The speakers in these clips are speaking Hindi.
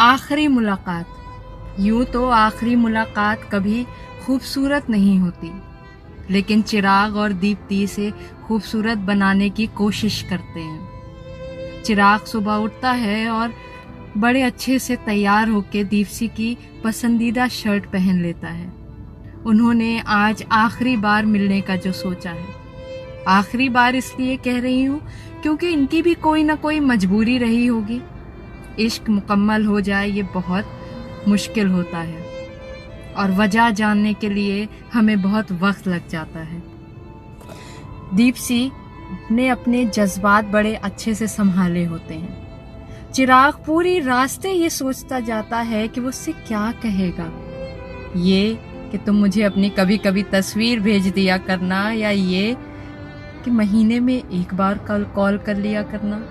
आखिरी मुलाकात। यूं तो आखिरी मुलाकात कभी खूबसूरत नहीं होती, लेकिन चिराग और दीप्ति इसे खूबसूरत बनाने की कोशिश करते हैं। चिराग सुबह उठता है और बड़े अच्छे से तैयार होकर दीप्ति की पसंदीदा शर्ट पहन लेता है। उन्होंने आज आखिरी बार मिलने का जो सोचा है। आखिरी बार इसलिए कह रही हूँ क्योंकि इनकी भी कोई ना कोई मजबूरी रही होगी। इश्क मुकम्मल हो जाए ये बहुत मुश्किल होता है और वजह जानने के लिए हमें बहुत वक्त लग जाता है। दीप्ति ने अपने जज्बात बड़े अच्छे से संभाले होते हैं। चिराग पूरी रास्ते ये सोचता जाता है कि वो उससे क्या कहेगा। ये कि तुम मुझे अपनी कभी कभी तस्वीर भेज दिया करना, या ये कि महीने में एक बार कॉल कर लिया करना।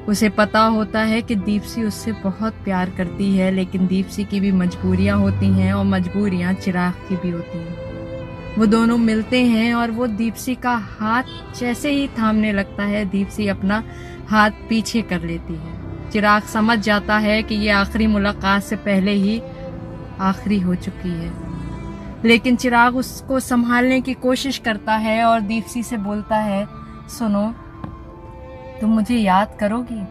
उसे पता होता है कि दीप्ति उससे बहुत प्यार करती है, लेकिन दीप्ति की भी मजबूरियां होती हैं और मजबूरियां चिराग की भी होती हैं। वो दोनों मिलते हैं और वो दीप्ति का हाथ जैसे ही थामने लगता है, दीप्ति अपना हाथ पीछे कर लेती है। चिराग समझ जाता है कि ये आखिरी मुलाकात से पहले ही आखिरी हो चुकी है, लेकिन चिराग उसको संभालने की कोशिश करता है और दीप्ति से बोलता है, सुनो, तुम मुझे याद करोगी?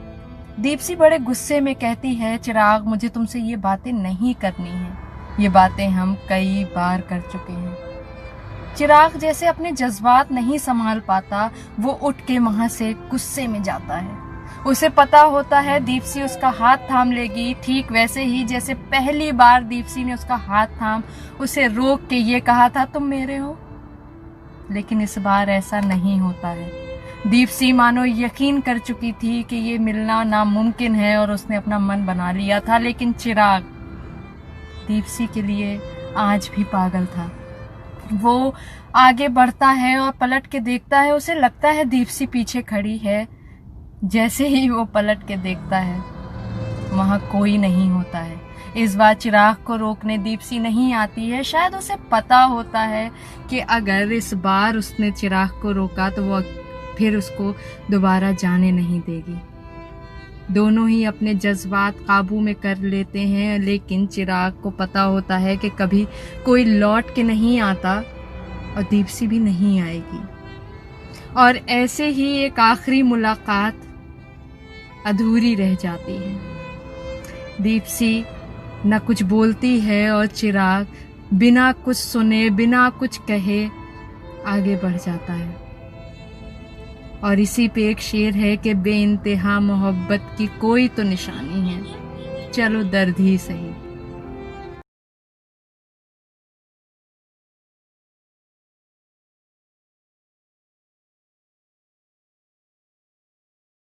दीप्ति बड़े गुस्से में कहती है, चिराग, मुझे तुमसे ये बातें नहीं करनी है। ये बातें हम कई बार कर चुके हैं। चिराग जैसे अपने जज्बात नहीं संभाल पाता, वो उठ के वहां से गुस्से में जाता है। उसे पता होता है दीप्ति उसका हाथ थाम लेगी, ठीक वैसे ही जैसे पहली बार दीप्ति ने उसका हाथ थाम उसे रोक के ये कहा था, तुम मेरे हो। लेकिन इस बार ऐसा नहीं होता है। दीप्ति मानो यकीन कर चुकी थी कि ये मिलना नामुमकिन है और उसने अपना मन बना लिया था, लेकिन चिराग दीप्ति के लिए आज भी पागल था। वो आगे बढ़ता है और पलट के देखता है। उसे लगता है दीप्ति पीछे खड़ी है। जैसे ही वो पलट के देखता है, वहां कोई नहीं होता है। इस बार चिराग को रोकने दीप्ति नहीं आती है। शायद उसे पता होता है कि अगर इस बार उसने चिराग को रोका तो वो फिर उसको दोबारा जाने नहीं देगी। दोनों ही अपने जज्बात काबू में कर लेते हैं, लेकिन चिराग को पता होता है कि कभी कोई लौट के नहीं आता और दीप्ति भी नहीं आएगी। और ऐसे ही एक आखिरी मुलाकात अधूरी रह जाती है। दीप्ति न कुछ बोलती है और चिराग बिना कुछ सुने, बिना कुछ कहे आगे बढ़ जाता है। और इसी पे एक शेर है कि बेइंतहा मोहब्बत की कोई तो निशानी है, चलो दर्द ही सही।